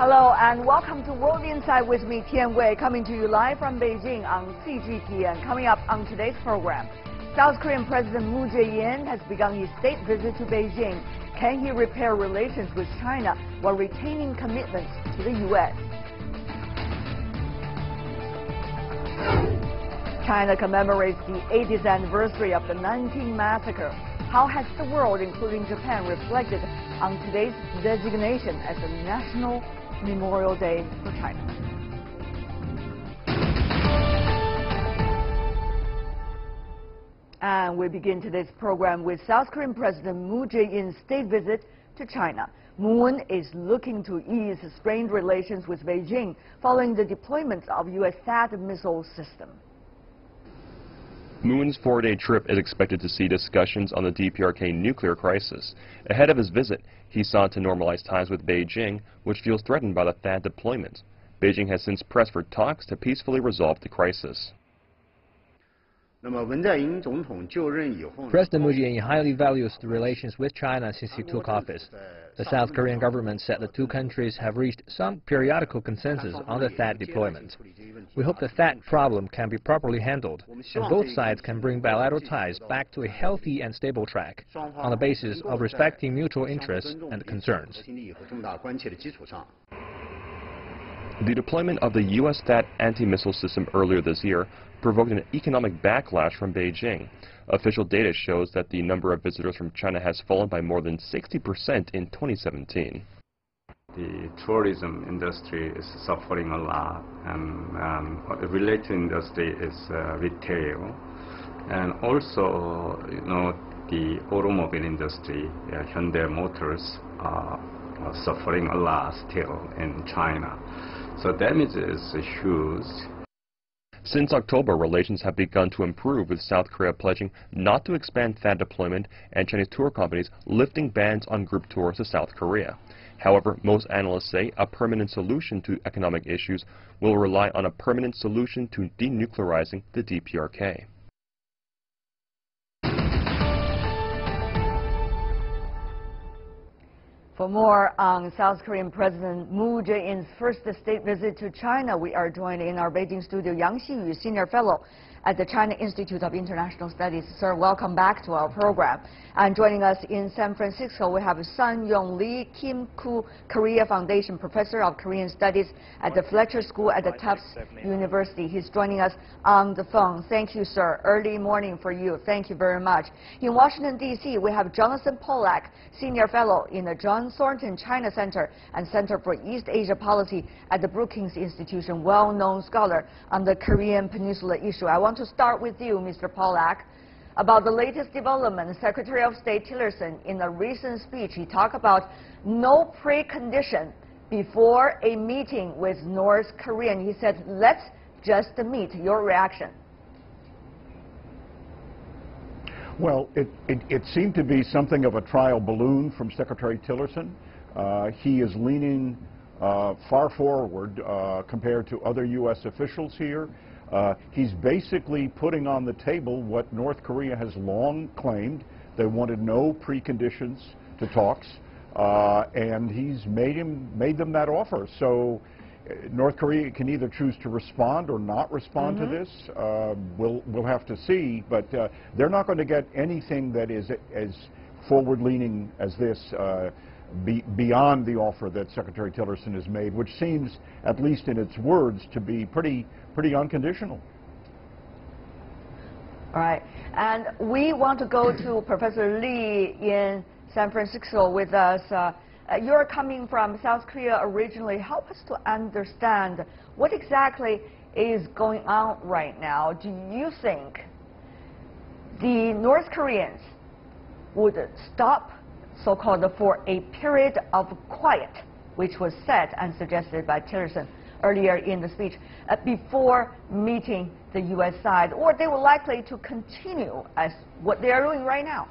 Hello and welcome to World Insight with me, Tian Wei, coming to you live from Beijing on CGTN. Coming up on today's program, South Korean President Moon Jae-in has begun his state visit to Beijing. Can he repair relations with China while retaining commitments to the U.S.? China commemorates the 80th anniversary of the Nanjing Massacre. How has the world, including Japan, reflected on today's designation as a National Memorial Day for China? And we begin today's program with South Korean President Moon Jae-in's state visit to China. Moon is looking to ease strained relations with Beijing following the deployment of U.S. THAAD missile system. Moon's four-day trip is expected to see discussions on the DPRK nuclear crisis. Ahead of his visit, he sought to normalize ties with Beijing, which feels threatened by the THAAD deployment. Beijing has since pressed for talks to peacefully resolve the crisis. President Moon Jae-in highly values the relations with China since he took office. The South Korean government said the two countries have reached some periodical consensus on the THAAD deployment. We hope the THAAD problem can be properly handled, and both sides can bring bilateral ties back to a healthy and stable track on the basis of respecting mutual interests and concerns. The deployment of the U.S. THAAD anti-missile system earlier this year provoked an economic backlash from Beijing. Official data shows that the number of visitors from China has fallen by more than 60% in 2017. The tourism industry is suffering a lot, and the related industry is retail, and also, the automobile industry, Hyundai Motors, are suffering a lot still in China. So damage is huge. Since October, relations have begun to improve, with South Korea pledging not to expand THAAD deployment and Chinese tour companies lifting bans on group tours to South Korea. However, most analysts say a permanent solution to economic issues will rely on a permanent solution to denuclearizing the DPRK. For more on South Korean President Moon Jae-in's first state visit to China, we are joined in our Beijing studio, Yang Xiyu, Senior Fellow at the China Institute of International Studies. Sir, welcome back to our program. And joining us in San Francisco, we have Sun Yong Lee, Kim Koo Korea Foundation Professor of Korean Studies at the Fletcher School at the Tufts University. He's joining us on the phone. Thank you, sir. Early morning for you. Thank you very much. In Washington, D.C., we have Jonathan Pollack, Senior Fellow in the John Thornton China Center and Center for East Asia Policy at the Brookings Institution, well-known scholar on the Korean Peninsula issue. I want to start with you, Mr. Pollack, about the latest development. Secretary of State Tillerson, in a recent speech, he talked about no precondition before a meeting with North Korea. He said, let's just meet. Your reaction? Well, it seemed to be something of a trial balloon from Secretary Tillerson. He is leaning far forward compared to other U.S. officials here. He's basically putting on the table what North Korea has long claimed. They wanted no preconditions to talks, and he's made them that offer. So North Korea can either choose to respond or not respond to this. We'll have to see, but they're not going to get anything that is as forward-leaning as this beyond the offer that Secretary Tillerson has made, which seems, at least in its words, to be pretty unconditional. All right, and we want to go to Professor Lee in San Francisco with us. You're coming from South Korea originally. Help us to understand what exactly is going on right now. Do you think the North Koreans would stop, so-called, for a period of quiet, which was said and suggested by Tillerson earlier in the speech, before meeting the U.S. side, or they were likely to continue as what they are doing right now?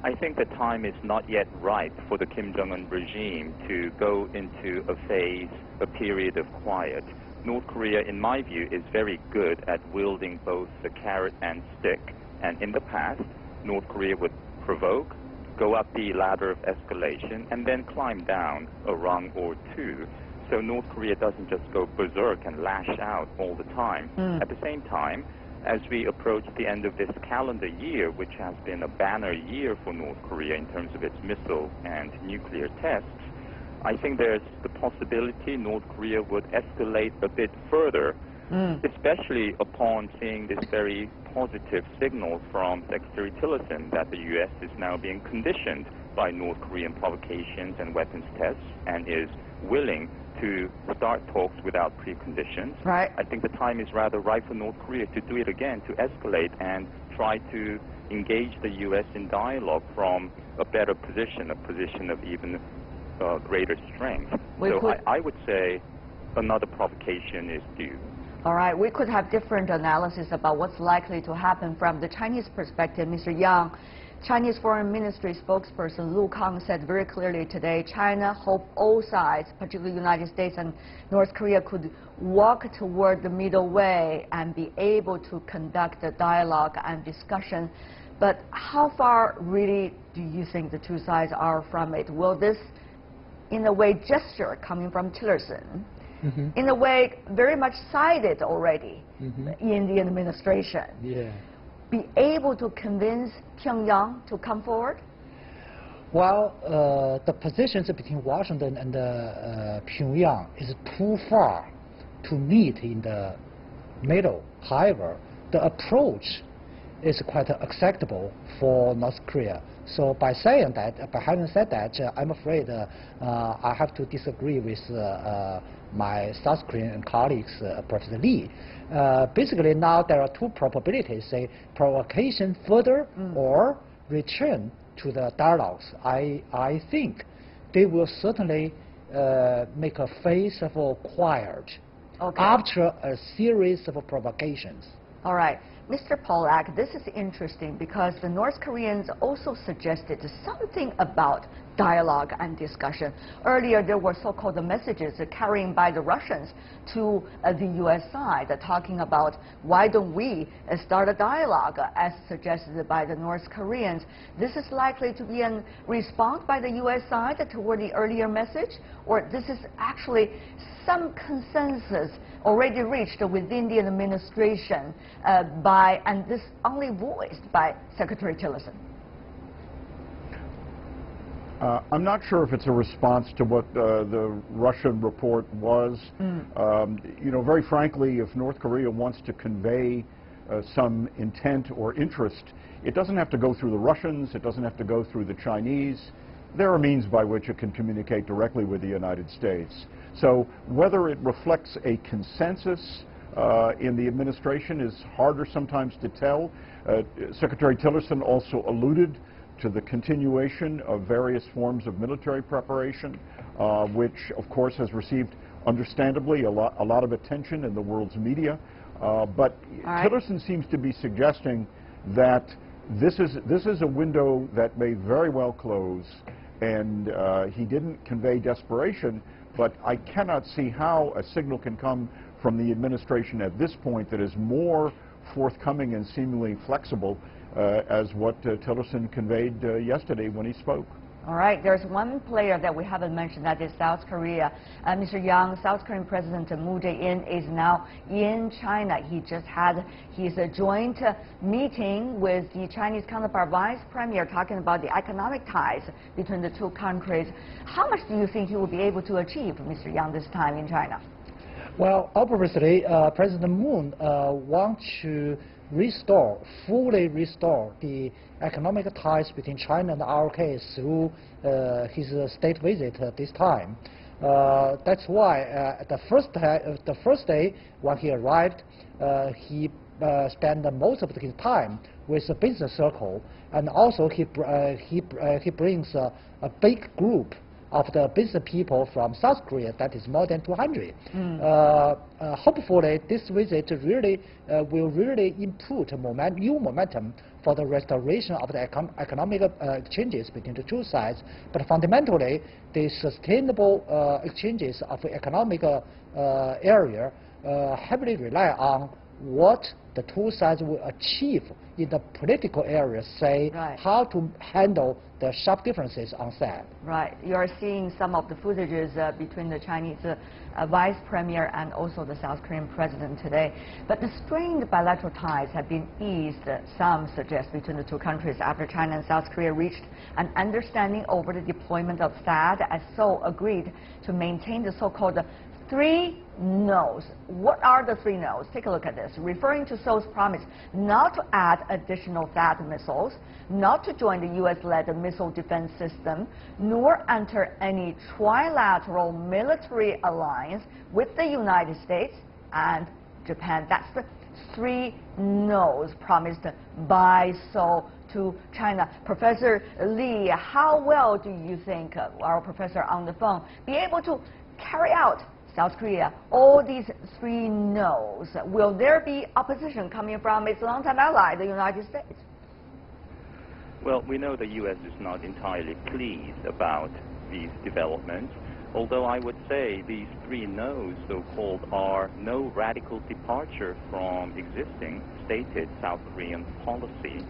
I think the time is not yet ripe for the Kim Jong-un regime to go into a period of quiet. North Korea, in my view, is very good at wielding both the carrot and stick. And in the past, North Korea would provoke, go up the ladder of escalation and then climb down a rung or two. So North Korea doesn't just go berserk and lash out all the time. At the same time, as we approach the end of this calendar year, which has been a banner year for North Korea in terms of its missile and nuclear tests, I think there's the possibility North Korea would escalate a bit further, especially upon seeing this very positive signal from Secretary Tillerson that the U.S. is now being conditioned by North Korean provocations and weapons tests and is willing to start talks without preconditions. Right. I think the time is rather right for North Korea to do it again, to escalate and try to engage the U.S. in dialogue from a better position, a position of even greater strength. I would say another provocation is due. All right, we could have different analysis about what's likely to happen from the Chinese perspective. Mr. Yang, Chinese Foreign Ministry spokesperson Lu Kang said very clearly today, China hoped all sides, particularly the United States and North Korea, could walk toward the middle way and be able to conduct a dialogue and discussion. But how far really do you think the two sides are from it? Will this, in a way, gesture coming from Tillerson, in a way very much cited already in the administration, be able to convince Pyongyang to come forward? Well, the positions between Washington and Pyongyang is too far to meet in the middle. However, the approach is quite acceptable for North Korea. So by saying that, by having said that, I'm afraid I have to disagree with my South Korean colleagues, President Lee. Basically, now there are two probabilities: say provocation further or return to the dialogues. I think they will certainly make a face of quiet after a series of provocations. All right. Mr. Pollack, this is interesting because the North Koreans also suggested something about dialogue and discussion. Earlier, there were so-called messages carrying by the Russians to the U.S. side, talking about why don't we start a dialogue, as suggested by the North Koreans. This is likely to be a response by the U.S. side toward the earlier message, or this is actually some consensus already reached within the administration and this only voiced by Secretary Tillerson? I'm not sure if it's a response to what the Russian report was. You know, very frankly, if North Korea wants to convey some intent or interest, it doesn't have to go through the Russians, it doesn't have to go through the Chinese. There are means by which it can communicate directly with the United States. So whether it reflects a consensus in the administration is harder sometimes to tell. Secretary Tillerson also alluded to the continuation of various forms of military preparation, which of course has received understandably a lot of attention in the world's media. But Tillerson seems to be suggesting that this is a window that may very well close, and he didn't convey desperation, but I cannot see how a signal can come from the administration at this point that is more forthcoming and seemingly flexible as what Tillerson conveyed yesterday when he spoke. All right, there's one player that we haven't mentioned, that is South Korea. Mr. Yang, South Korean President Moon Jae-in is now in China. He just had his joint meeting with the Chinese counterpart Vice Premier, talking about the economic ties between the two countries. How much do you think he will be able to achieve, Mr. Yang, this time in China? Well, obviously, President Moon wants to fully restore the economic ties between China and ROK through his state visit this time. That's why the first day when he arrived, he spent most of his time with the business circle, and also he brings a big group of the business people from South Korea, that is more than 200. Hopefully, this visit really will really input new momentum for the restoration of the economic exchanges between the two sides. But fundamentally, the sustainable exchanges of the economic area heavily rely on what the two sides will achieve in the political area, say how to handle the sharp differences on that. Right. You are seeing some of the footages between the Chinese Vice Premier and also the South Korean President today. But the strained bilateral ties have been eased, some suggest, between the two countries after China and South Korea reached an understanding over the deployment of THAAD, as Seoul agreed to maintain the so-called 3 noes. What are the 3 noes? Take a look at this. Referring to Seoul's promise not to add additional THAAD missiles, not to join the U.S.-led missile defense system, nor enter any trilateral military alliance with the United States and Japan. That's the 3 noes promised by Seoul to China. Professor Lee, how well do you think our professor on the phone be able to carry out South Korea all these 3 noes? Will there be opposition coming from its longtime ally, the United States? Well, we know the U.S. is not entirely pleased about these developments, although I would say these 3 noes, so-called, are no radical departure from existing stated South Korean policy.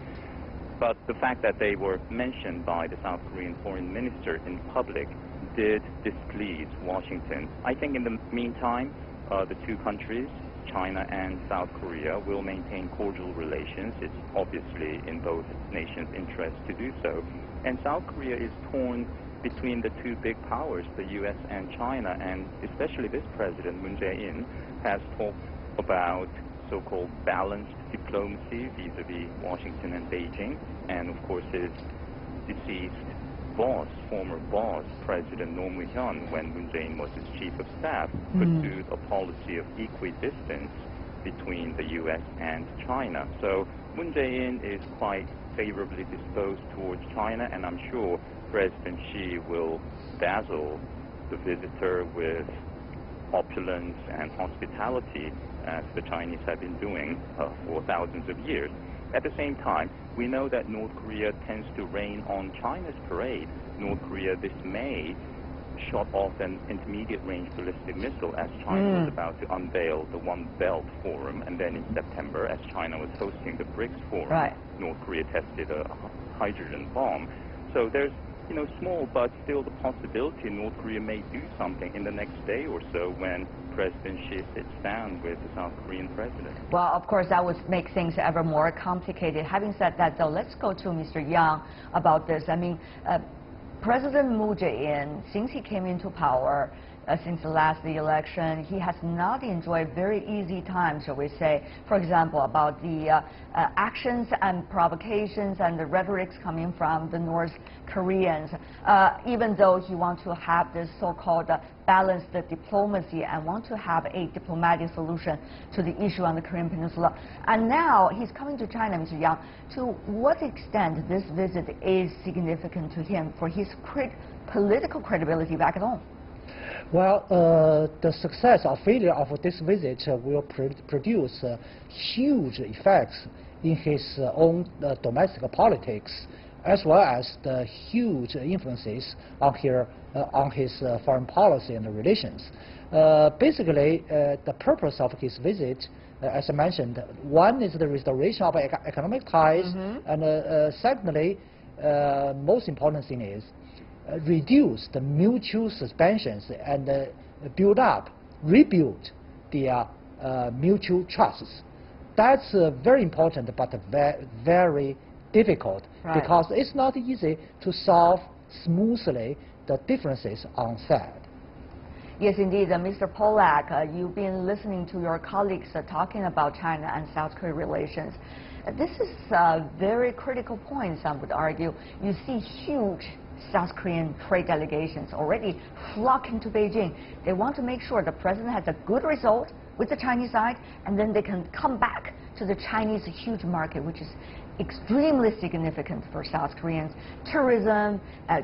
But the fact that they were mentioned by the South Korean foreign minister in public did displease Washington. I think in the meantime, the two countries, China and South Korea, will maintain cordial relations. It's obviously in both nations' interest to do so. And South Korea is torn between the two big powers, the U.S. and China, and especially this President, Moon Jae-in, has talked about so-called balanced diplomacy vis-a-vis Washington and Beijing, and of course his deceased boss, former boss, President Roh Moo-hyun, when Moon Jae-in was his chief of staff, pursued a policy of equidistance between the U.S. and China. So Moon Jae-in is quite favorably disposed towards China, and I'm sure President Xi will dazzle the visitor with opulence and hospitality, as the Chinese have been doing for thousands of years. At the same time, we know that North Korea tends to rain on China's parade. North Korea this May shot off an intermediate-range ballistic missile as China was about to unveil the One Belt Forum, and then in September, as China was hosting the BRICS Forum, North Korea tested a hydrogen bomb. So there's, small but still the possibility North Korea may do something in the next day or so when President Xi sits down with the South Korean president. Well, of course, that would make things ever more complicated. Having said that, though, let's go to Mr. Yang about this. I mean, President Moon Jae-in, since he came into power, since the last election, he has not enjoyed very easy times, shall we say. For example, about the actions and provocations and the rhetorics coming from the North Koreans, even though he wants to have this so-called balanced diplomacy and want to have a diplomatic solution to the issue on the Korean Peninsula. And now he's coming to China, Mr. Yang. To what extent this visit is significant to him for his political credibility back at home? Well, the success or failure of this visit will produce huge effects in his own domestic politics, as well as the huge influences on his foreign policy and relations. Basically, the purpose of his visit, as I mentioned, one is the restoration of economic ties, and secondly, most important thing is reduce the mutual suspensions and rebuild the mutual trusts. That's very important, but very difficult, because it's not easy to solve smoothly the differences on that. Yes, indeed. Mr. Pollack, you've been listening to your colleagues talking about China and South Korea relations. This is a very critical point, some would argue. You see huge South Korean trade delegations already flocking to Beijing. They want to make sure the president has a good result with the Chinese side, and then they can come back to the Chinese huge market, which is extremely significant for South Koreans. Tourism,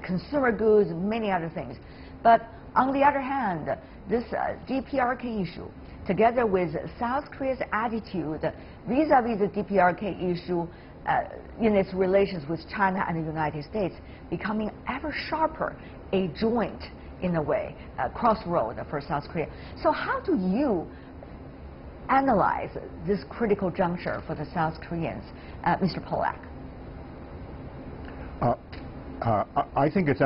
consumer goods, many other things. But on the other hand, this DPRK issue, together with South Korea's attitude vis-a-vis the DPRK issue in its relations with China and the United States, becoming ever sharper, a joint, in a way, crossroad for South Korea. So how do you analyze this critical juncture for the South Koreans? Mr. Pollack. I think it's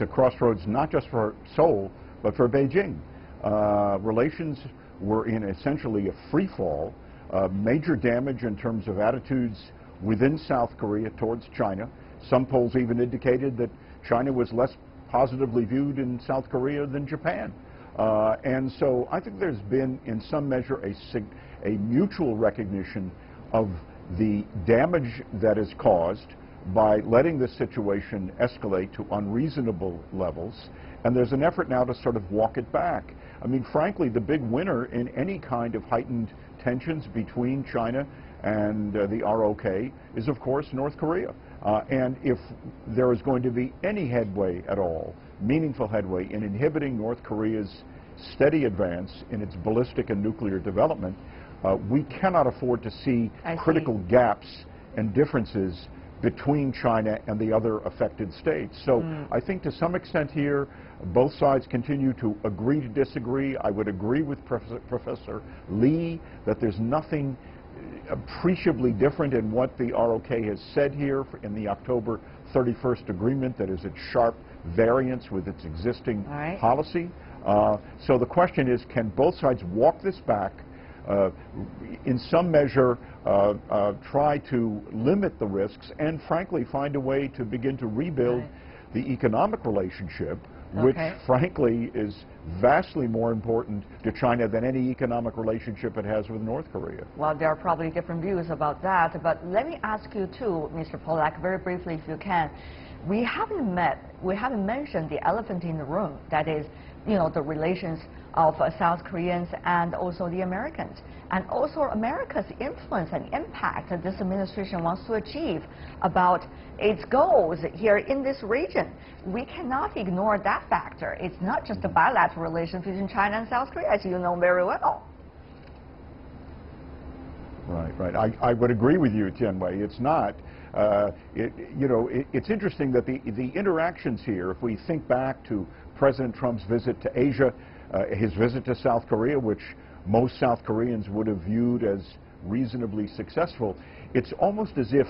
a crossroads not just for Seoul, but for Beijing. Relations were in essentially a free fall, major damage in terms of attitudes within South Korea towards China. Some polls even indicated that China was less positively viewed in South Korea than Japan. And so I think there's been, in some measure, a mutual recognition of the damage that is caused by letting the situation escalate to unreasonable levels, and there's an effort now to sort of walk it back. I mean, frankly, the big winner in any kind of heightened tensions between China and the ROK is, of course, North Korea. And if there is going to be any headway at all, meaningful headway in inhibiting North Korea's steady advance in its ballistic and nuclear development, we cannot afford to see critical gaps and differences between China and the other affected states. So I think to some extent here, both sides continue to agree to disagree. I would agree with Professor Lee that there's nothing appreciably different in what the ROK has said here in the October 31st agreement that is at sharp variance with its existing policy. So the question is, can both sides walk this back, in some measure try to limit the risks, and frankly find a way to begin to rebuild the economic relationship, which frankly is vastly more important to China than any economic relationship it has with North Korea. Well, there are probably different views about that, but let me ask you too, Mr. Pollack, very briefly if you can. We haven't mentioned the elephant in the room, that is, the relations of South Koreans and also the Americans, and also America's influence and impact that this administration wants to achieve about its goals here in this region. We cannot ignore that factor. It's not just a bilateral relation between China and South Korea, as you know very well. Right. I would agree with you, Tianwei. It's not. It's interesting that the interactions here, if we think back to President Trump's visit to Asia, his visit to South Korea, which most South Koreans would have viewed as reasonably successful, it's almost as if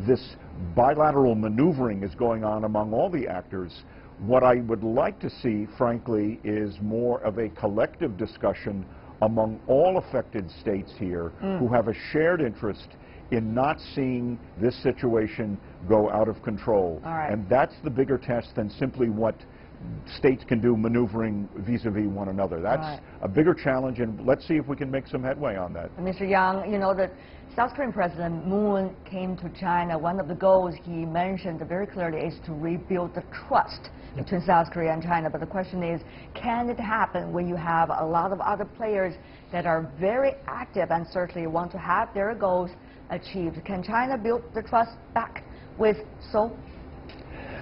this bilateral maneuvering is going on among all the actors. What I would like to see, frankly, is more of a collective discussion among all affected states here who have a shared interest in not seeing this situation go out of control. And that's the bigger test than simply what states can do maneuvering vis-a-vis one another. That's a bigger challenge, and let's see if we can make some headway on that. Mr. Yang, the South Korean President Moon came to China. One of the goals he mentioned very clearly is to rebuild the trust between South Korea and China. But the question is, can it happen when you have a lot of other players that are very active and certainly want to have their goals achieved? Can China build the trust back with Seoul?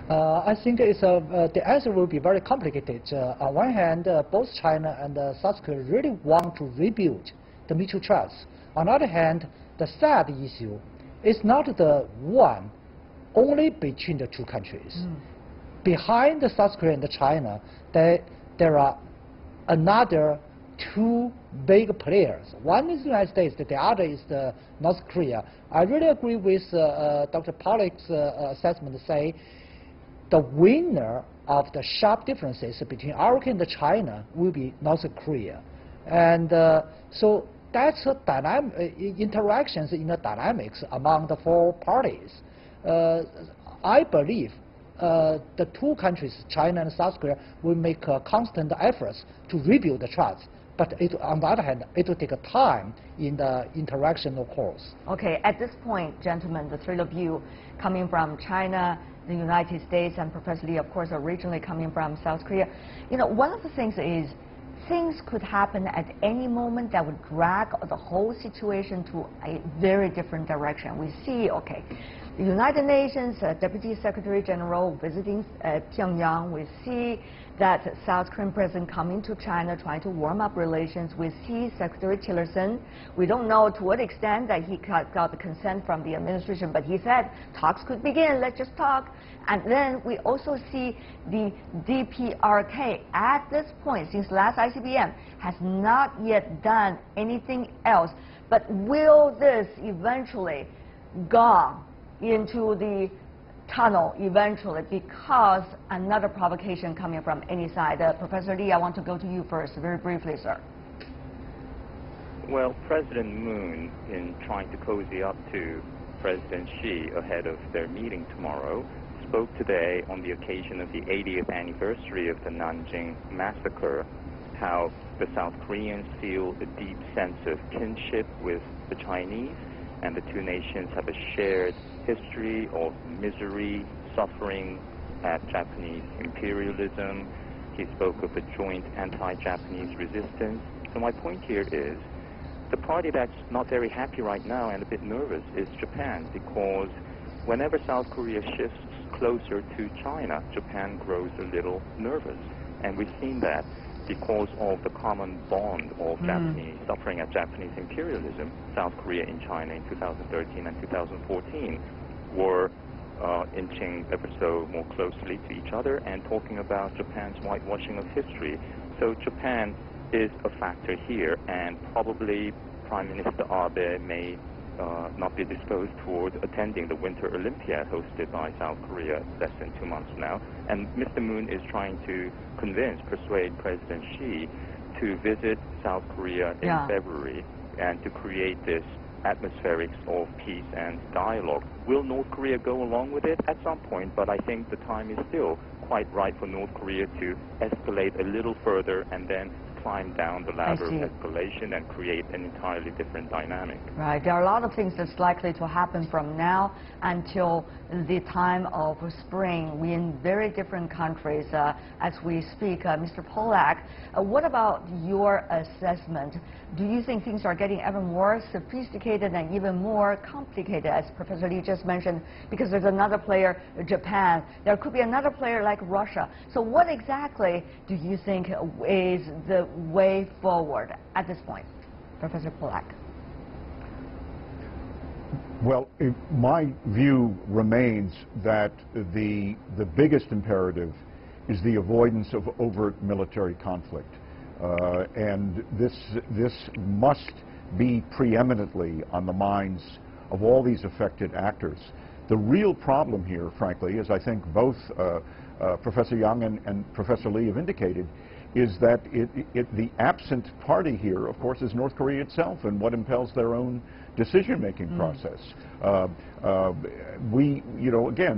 I think the answer will be very complicated. On one hand, both China and South Korea really want to rebuild the mutual trust. On the other hand, the sad issue is not the one only between the two countries. Behind the South Korea and China, there are another two big players. One is the United States, the other is the North Korea. I really agree with Dr. Pollack's assessment to say the winner of the sharp differences between ROK and China will be North Korea. And so that's a interactions in the dynamics among the four parties. I believe the two countries, China and South Korea, will make constant efforts to rebuild the trust. But on the other hand, it will take time in the interaction, of course. Okay, at this point, gentlemen, the three of you coming from China, the United States, and Professor Lee, of course, originally coming from South Korea. One of the things is things could happen at any moment that would drag the whole situation to a very different direction. We see, okay, The United Nations Deputy Secretary General visiting Pyongyang. We see that South Korean President coming to China trying to warm up relations. We see Secretary Tillerson. We don't know to what extent that he got the consent from the administration, but he said talks could begin, let's just talk. And then we also see the DPRK at this point, since last ICBM, has not yet done anything else. But will this eventually go into the tunnel eventually because another provocation coming from any side? Professor Lee, I want to go to you first, very briefly, sir. Well, President Moon, in trying to cozy up to President Xi ahead of their meeting tomorrow, spoke today on the occasion of the 80th anniversary of the Nanjing Massacre, how the South Koreans feel a deep sense of kinship with the Chinese, and the two nations have a shared history of misery, suffering at Japanese imperialism. He spoke of a joint anti-Japanese resistance. So my point here is, the party that's not very happy right now and a bit nervous is Japan, because whenever South Korea shifts closer to China, Japan grows a little nervous. And we've seen that because of the common bond of Japanese suffering at Japanese imperialism. South Korea and China in 2013 and 2014 were inching ever so more closely to each other and talking about Japan's whitewashing of history. So Japan is a factor here, and probably Prime Minister Abe may not be disposed toward attending the Winter Olympiad hosted by South Korea less than 2 months from now. And Mr. Moon is trying to persuade President Xi to visit South Korea in February and to create this atmospherics of peace and dialogue. Will North Korea go along with it? At some point, but I think the time is still quite right for North Korea to escalate a little further and then climb down the ladder of escalation and create an entirely different dynamic. Right. There are a lot of things that's likely to happen from now until the time of spring. We're in very different countries as we speak. Mr. Pollack, what about your assessment? Do you think things are getting ever more sophisticated and even more complicated, as Professor Lee just mentioned, because there's another player, Japan. There could be another player like Russia. So what exactly do you think is the way forward at this point, Professor Pollack? Well, my view remains that the biggest imperative is the avoidance of overt military conflict. And this must be preeminently on the minds of all these affected actors. The real problem here, frankly, as I think both Professor Yang and Professor Lee have indicated, is that the absent party here, of course, is North Korea itself and what impels their own decision-making process. Again,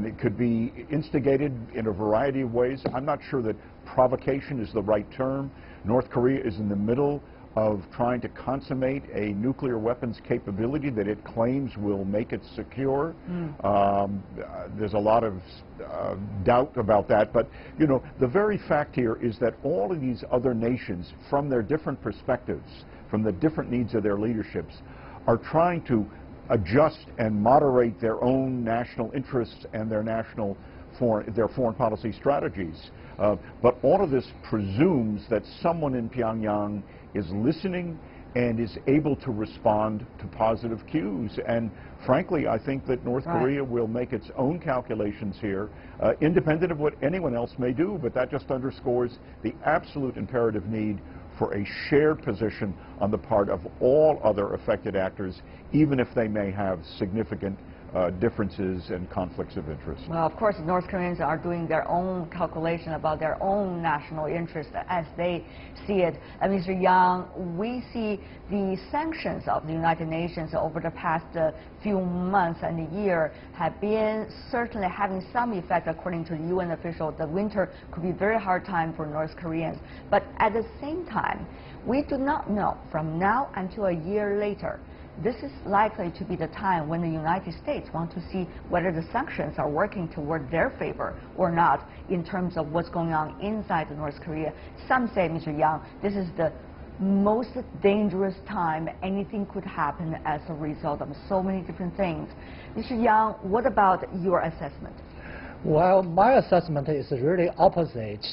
it could be instigated in a variety of ways. I'm not sure that provocation is the right term. North Korea is in the middle of trying to consummate a nuclear weapons capability that it claims will make it secure. There's a lot of doubt about that, but the very fact here is that all of these other nations, from their different perspectives, from the different needs of their leaderships, are trying to adjust and moderate their own national interests and their foreign policy strategies. But all of this presumes that someone in Pyongyang is listening and is able to respond to positive cues. And frankly, I think that North Korea will make its own calculations here, independent of what anyone else may do, but that just underscores the absolute imperative need for a shared position on the part of all other affected actors, even if they may have significant differences and conflicts of interest. Well, of course, North Koreans are doing their own calculation about their own national interest as they see it. Mr. Yang, we see the sanctions of the United Nations over the past few months and a year have been certainly having some effect, according to the UN official. The winter could be a very hard time for North Koreans. But at the same time, we do not know from now until a year later. This is likely to be the time when the United States want to see whether the sanctions are working toward their favor or not in terms of what's going on inside North Korea. Some say, Mr. Yang, this is the most dangerous time anything could happen as a result of so many different things. Mr. Yang, what about your assessment? Well, my assessment is really opposite.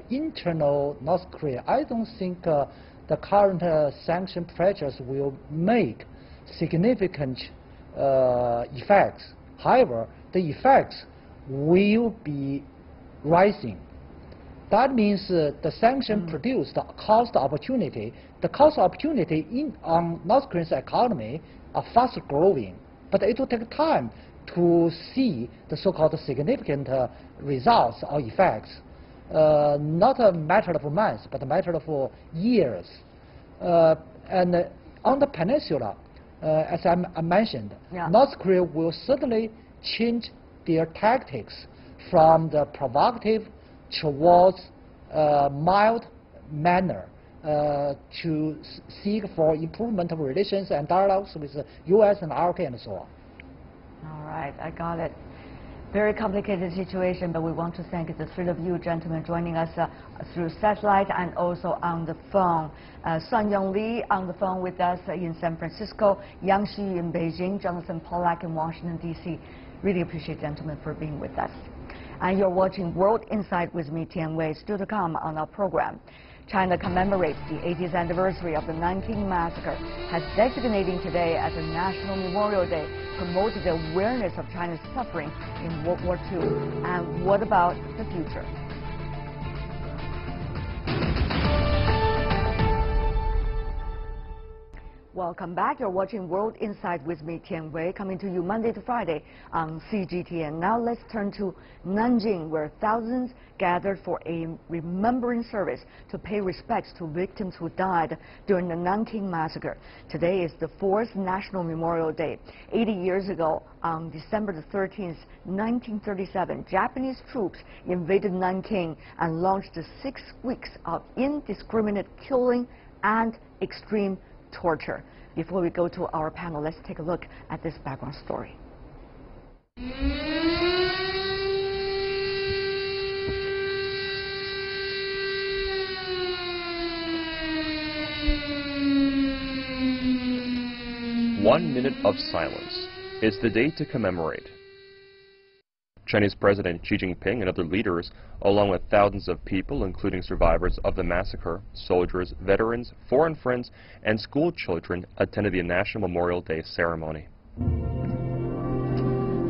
Internal North Korea, I don't think the current sanction pressures will make significant effects. However, the effects will be rising. That means the sanction produced the cost opportunity. The cost opportunity on North Korea's economy are fast growing, but it will take time to see the so-called significant results or effects. Not a matter of months, but a matter of years. And on the peninsula, as I mentioned, North Korea will certainly change their tactics from the provocative towards mild manner to seek for improvement of relations and dialogues with the U.S. and ROK and so on. All right, I got it. Very complicated situation, but we want to thank the three of you gentlemen joining us through satellite and also on the phone. Sun Yong Lee on the phone with us in San Francisco, Yang Xu in Beijing, Jonathan Pollack in Washington, D.C. Really appreciate gentlemen for being with us. And you're watching World Insight with me, Tian Wei. Still to come on our program. China commemorates the 80th anniversary of the Nanjing Massacre, has designating today as a National Memorial Day, promotes the awareness of China's suffering in World War II. And what about the future? Welcome back. You're watching World Insight with me, Tian Wei, coming to you Monday to Friday on CGTN. Now let's turn to Nanjing, where thousands gathered for a remembrance service to pay respects to victims who died during the Nanjing Massacre. Today is the 4th National Memorial Day. 80 years ago, on December the 13th, 1937, Japanese troops invaded Nanking and launched 6 weeks of indiscriminate killing and extreme torture. Before we go to our panel, let's take a look at this background story. One minute of silence is the day to commemorate. Chinese President Xi Jinping and other leaders, along with thousands of people, including survivors of the massacre, soldiers, veterans, foreign friends, and school children, attended the National Memorial Day ceremony.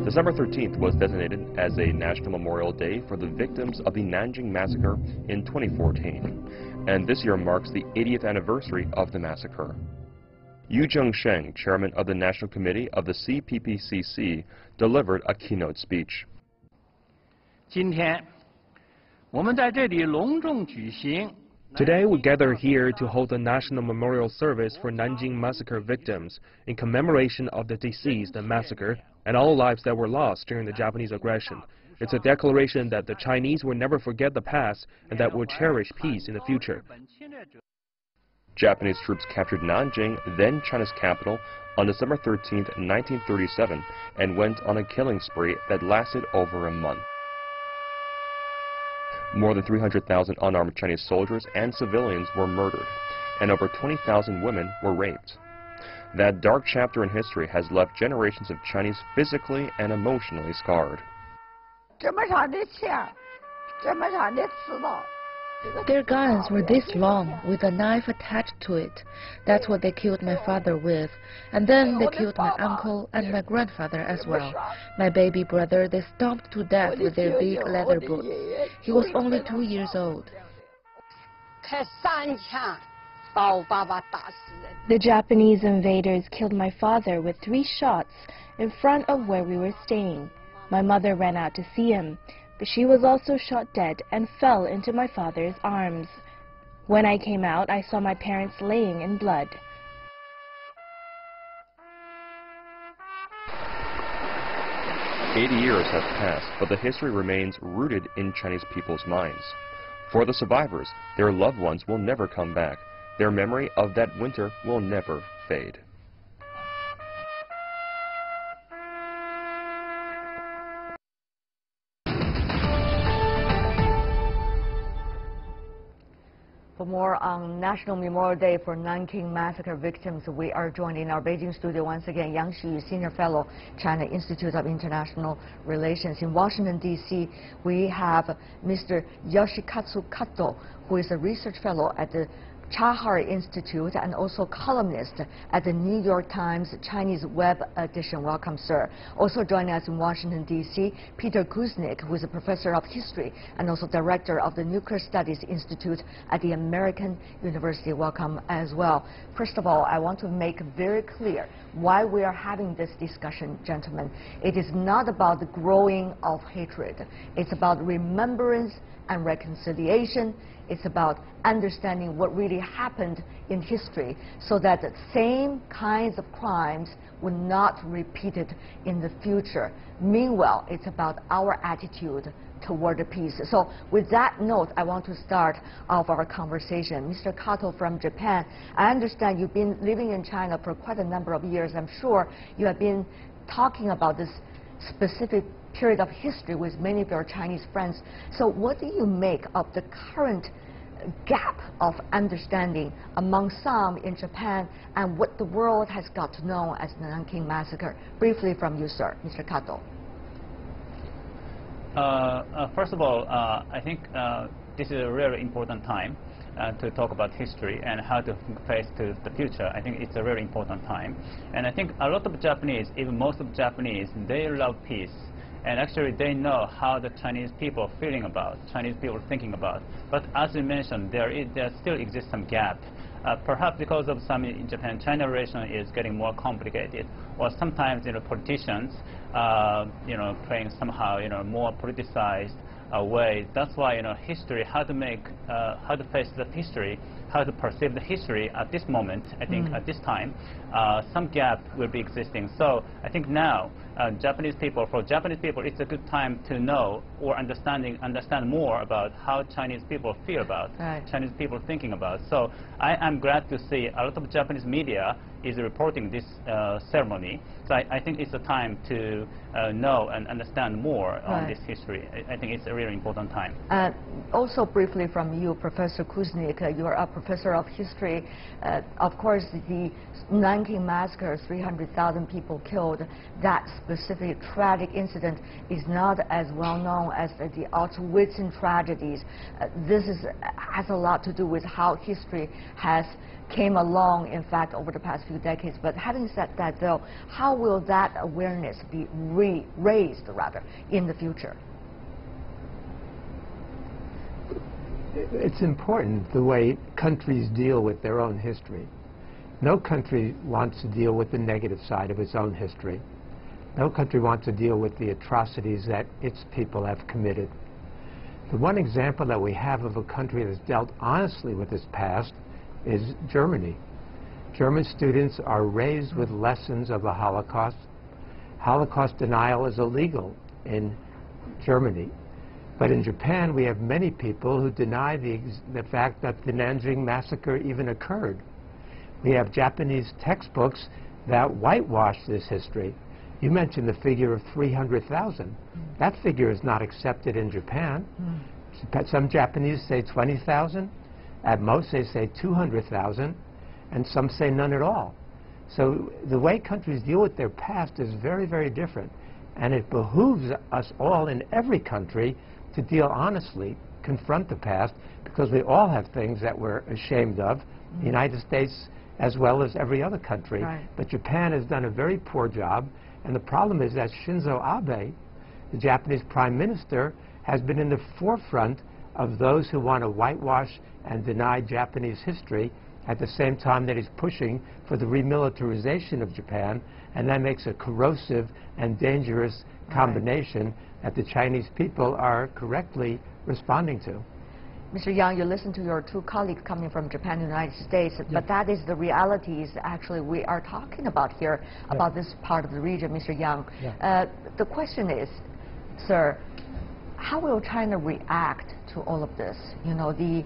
December 13th was designated as a National Memorial Day for the victims of the Nanjing Massacre in 2014, and this year marks the 80th anniversary of the massacre. Yu Zhengsheng, chairman of the National Committee of the CPPCC, delivered a keynote speech. Today we gather here to hold a national memorial service for Nanjing Massacre victims in commemoration of the deceased and massacre and all lives that were lost during the Japanese aggression. It's a declaration that the Chinese will never forget the past and that will cherish peace in the future. Japanese troops captured Nanjing, then China's capital, on December 13, 1937, and went on a killing spree that lasted over a month. More than 300,000 unarmed Chinese soldiers and civilians were murdered, and over 20,000 women were raped. That dark chapter in history has left generations of Chinese physically and emotionally scarred. Their guns were this long, with a knife attached to it. That's what they killed my father with. And then they killed my uncle and my grandfather as well. My baby brother they stomped to death with their big leather boots. He was only 2 years old. The Japanese invaders killed my father with 3 shots in front of where we were staying. My mother ran out to see him, but she was also shot dead and fell into my father's arms. When I came out, I saw my parents laying in blood. "80 years have passed, but the history remains rooted in Chinese people's minds. For the survivors, their loved ones will never come back. Their memory of that winter will never fade." For more on National Memorial Day for Nanjing Massacre victims. We are joined in our Beijing studio once again, Yang Xiyu, Senior Fellow, China Institute of International Relations. In Washington, D.C., we have Mr. Yoshikazu Cottle, who is a research fellow at the Chahar Institute and also columnist at the New York Times Chinese Web Edition. Welcome, sir. Also joining us in Washington, D.C., Peter Kuznick, who is a professor of history and also director of the Nuclear Studies Institute at the American University. Welcome as well. First of all, I want to make very clear why we are having this discussion, gentlemen. It is not about the growing of hatred. It's about remembrance and reconciliation. It's about understanding what really happened in history so that the same kinds of crimes will not be repeated in the future. Meanwhile, it's about our attitude toward the peace. So with that note, I want to start off our conversation. Mr. Cottle from Japan, I understand you've been living in China for quite a number of years. I'm sure you have been talking about this specific period of history with many of your Chinese friends. So what do you make of the current gap of understanding among some in Japan and what the world has got to know as the Nanjing Massacre? Briefly from you, sir, Mr. Cottle. First of all, I think this is a really important time to talk about history and how to face to the future. I think it's a really important time. And I think a lot of Japanese, even most of Japanese, they love peace. And actually they know how the Chinese people are feeling about, Chinese people thinking about. But as you mentioned, there still exists some gap. Perhaps because of some in Japan, China relation is getting more complicated, or sometimes politicians, playing somehow more politicized way. That's why history, how to face the history, how to perceive the history at this moment. I think at this time, some gap will be existing. So I think now, for Japanese people, it's a good time to know or understand more about how Chinese people feel about, Chinese people thinking about. So I am glad to see a lot of Japanese media is reporting this ceremony. So I think it's a time to know and understand more on this history. I think it's a really important time. Also briefly from you, Professor Kuznick, you are a professor of history. Of course, the Nanjing Massacre, 300,000 people killed, that specific tragic incident is not as well known as the Auschwitz tragedies. This has a lot to do with how history has came along, in fact, over the past few decades. But having said that, though, how will that awareness be raised, rather, in the future? It's important the way countries deal with their own history. No country wants to deal with the negative side of its own history. No country wants to deal with the atrocities that its people have committed. The one example that we have of a country that's dealt honestly with its past is Germany. German students are raised with lessons of the Holocaust. Holocaust denial is illegal in Germany. But in Japan, we have many people who deny the fact that the Nanjing Massacre even occurred. We have Japanese textbooks that whitewash this history. You mentioned the figure of 300,000. That figure is not accepted in Japan. Some Japanese say 20,000. At most, they say 200,000. And some say none at all. So the way countries deal with their past is very, very different. And it behooves us all in every country to deal honestly, confront the past, because we all have things that we're ashamed of, the United States as well as every other country. But Japan has done a very poor job, and the problem is that Shinzo Abe, the Japanese Prime Minister, has been in the forefront of those who want to whitewash and deny Japanese history at the same time that he's pushing for the remilitarization of Japan, and that makes a corrosive and dangerous combination that the Chinese people are correctly responding to. Mr. Yang, you listen to your two colleagues coming from Japan and the United States, but that is the realities actually we are talking about here, about this part of the region, Mr. Yang. The question is, sir, how will China react to all of this? You know, the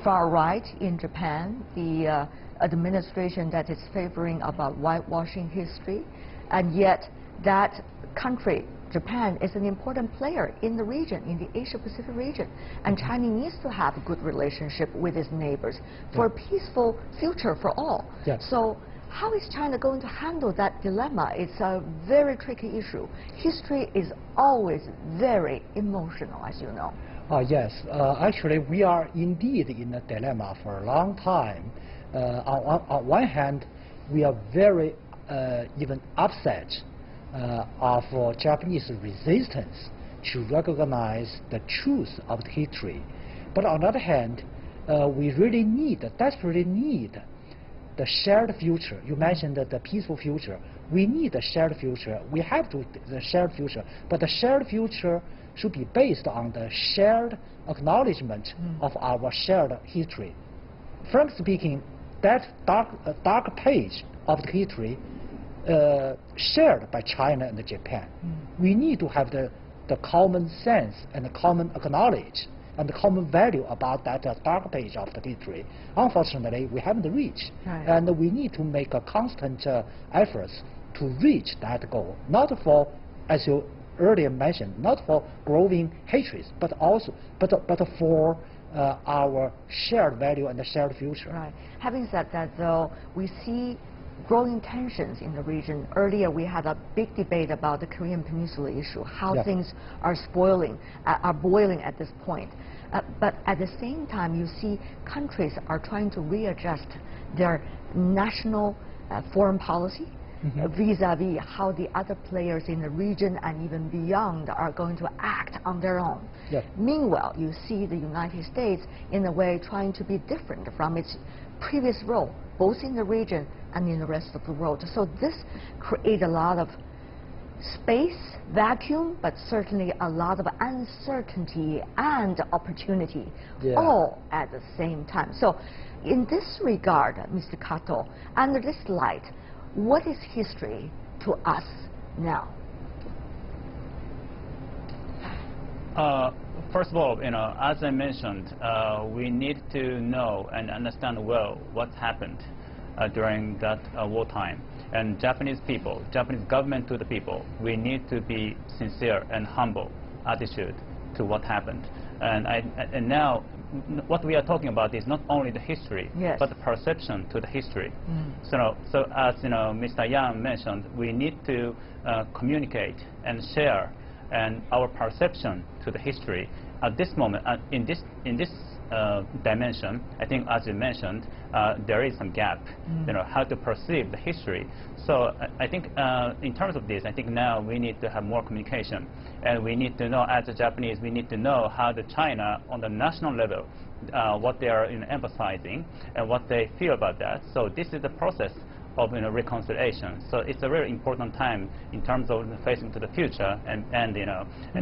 far right in Japan, the administration that is favoring about whitewashing history, and yet that country Japan is an important player in the region, in the Asia-Pacific region, and China needs to have a good relationship with its neighbors for a peaceful future for all. Yes. So how is China going to handle that dilemma? It's a very tricky issue. History is always very emotional, as you know. Yes, actually we are indeed in a dilemma for a long time. On one hand, we are very even upset of Japanese resistance to recognize the truth of the history. But on the other hand, we really desperately need the shared future. You mentioned the peaceful future. We need the shared future. We have the shared future. But the shared future should be based on the shared acknowledgement of our shared history. Frankly speaking, that dark page of the history shared by China and Japan. We need to have the common sense and the common acknowledge and the common value about that dark page of the history. Unfortunately, we haven't reached, and we need to make a constant efforts to reach that goal. Not for, as you earlier mentioned, not for growing hatreds, but for our shared value and the shared future. Right. Having said that, though, we see growing tensions in the region. Earlier, we had a big debate about the Korean Peninsula issue, how things are boiling at this point. But at the same time, you see countries are trying to readjust their national foreign policy vis-a-vis how the other players in the region and even beyond are going to act on their own. Meanwhile, you see the United States, in a way, trying to be different from its previous role, both in the region and in the rest of the world. So this creates a lot of space, vacuum, but certainly a lot of uncertainty and opportunity, all at the same time. So in this regard, Mr. Cottle, under this light, what is history to us now? First of all, as I mentioned, we need to know and understand well what happened during that wartime. And Japanese people, Japanese government to the people, we need to be sincere and humble attitude to what happened. And now, what we are talking about is not only the history, but the perception to the history. So as Mr. Yang mentioned, we need to communicate and share and our perception to the history at this moment. In this dimension, I think, as you mentioned, there is some gap. How to perceive the history. So I think in terms of this, I think now we need to have more communication, and we need to know, as a Japanese, we need to know how the China on the national level, what they are emphasizing and what they feel about that. So this is the process of reconciliation. So it's a very important time in terms of facing to the future, and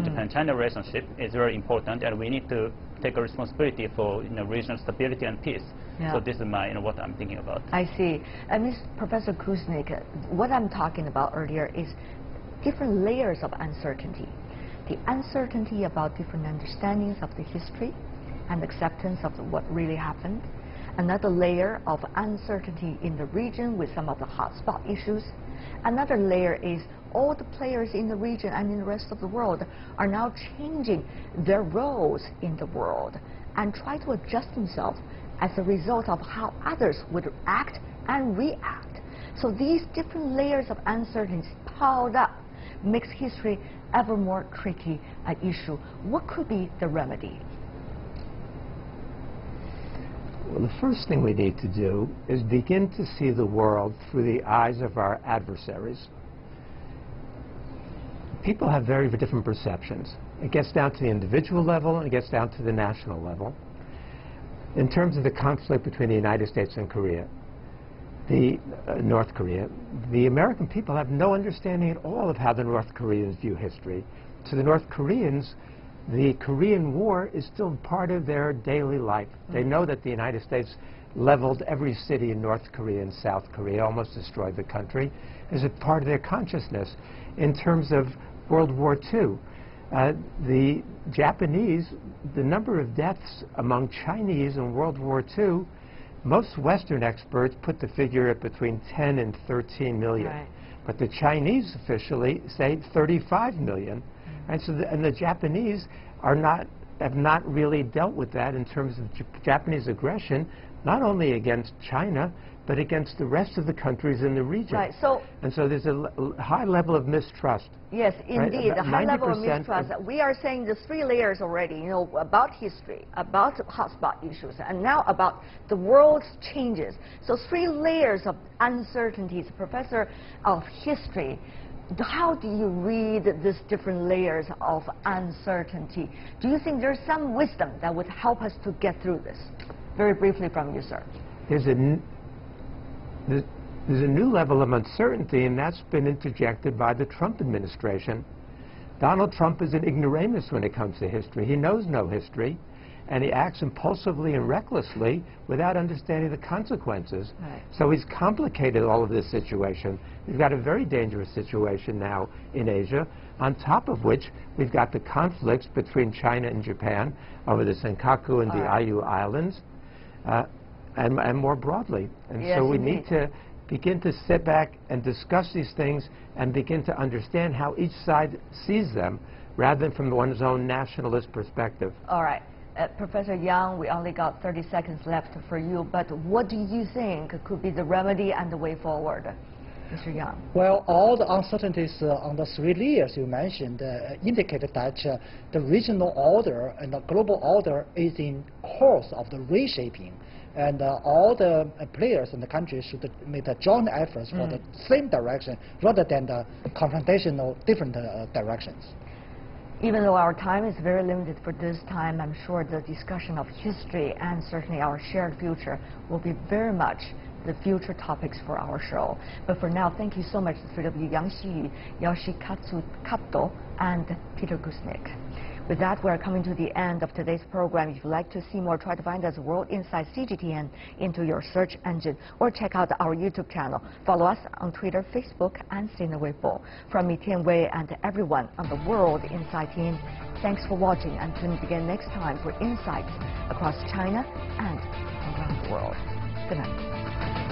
Japan-China relationship is very important, and we need to take a responsibility for regional stability and peace. So this is what I'm thinking about. I see. Professor Kuznick, what I'm talking about earlier is different layers of uncertainty. The uncertainty about different understandings of the history and acceptance of what really happened. Another layer of uncertainty in the region with some of the hotspot issues. Another layer is all the players in the region and in the rest of the world are now changing their roles in the world and try to adjust themselves as a result of how others would act and react. So these different layers of uncertainty piled up makes history ever more tricky an issue. What could be the remedy? Well, the first thing we need to do is begin to see the world through the eyes of our adversaries. People have very different perceptions. It gets down to the individual level, and it gets down to the national level. In terms of the conflict between the United States and North Korea, the American people have no understanding at all of how the North Koreans view history. To the North Koreans, the Korean War is still part of their daily life. They know that the United States leveled every city in North Korea and South Korea, almost destroyed the country, as a part of their consciousness. In terms of World War II, the Japanese, the number of deaths among Chinese in World War II, most Western experts put the figure at between 10 and 13 million. but the Chinese officially say 35 million. And so the Japanese have not really dealt with that in terms of Japanese aggression, not only against China, but against the rest of the countries in the region. Right. And so there's a high level of mistrust. Yes, indeed, right? a high level of mistrust. We are saying the 3 layers already, you know, about history, about hotspot issues, and now about the world's changes. So 3 layers of uncertainties. Professor of history, how do you read these different layers of uncertainty? Do you think there's some wisdom that would help us to get through this? Very briefly from you, sir. There's a new level of uncertainty, and that's been interjected by the Trump administration. Donald Trump is an ignoramus when it comes to history. He knows no history, and he acts impulsively and recklessly without understanding the consequences. Right. So he's complicated all of this situation. We've got a very dangerous situation now in Asia, on top of which we've got the conflicts between China and Japan over the Senkaku and the Aiyu Islands, and more broadly. And yes, so we indeed. need to begin to sit back and discuss these things and begin to understand how each side sees them rather than from one's own nationalist perspective. All right. Professor Yang, we only got 30 seconds left for you, but what do you think could be the remedy and the way forward? Mr. Yang. Well, all the uncertainties on the 3 layers you mentioned indicated that the regional order and the global order is in course of the reshaping. And all the players in the country should make a joint efforts for the same direction rather than the confrontational different directions. Even though our time is very limited for this time, I'm sure the discussion of history and certainly our shared future will be very much the future topics for our show. But for now, thank you so much to Yang Xiyu, Yoshikazu Cottle, and Peter Gusnick. With that, we're coming to the end of today's program. If you'd like to see more, try to find us World Insight CGTN into your search engine or check out our YouTube channel. Follow us on Twitter, Facebook, and Sina Weibo. From me, Tian Wei, and everyone on the World Insight team, thanks for watching, and tune in again next time for insights across China and around the world. Good night.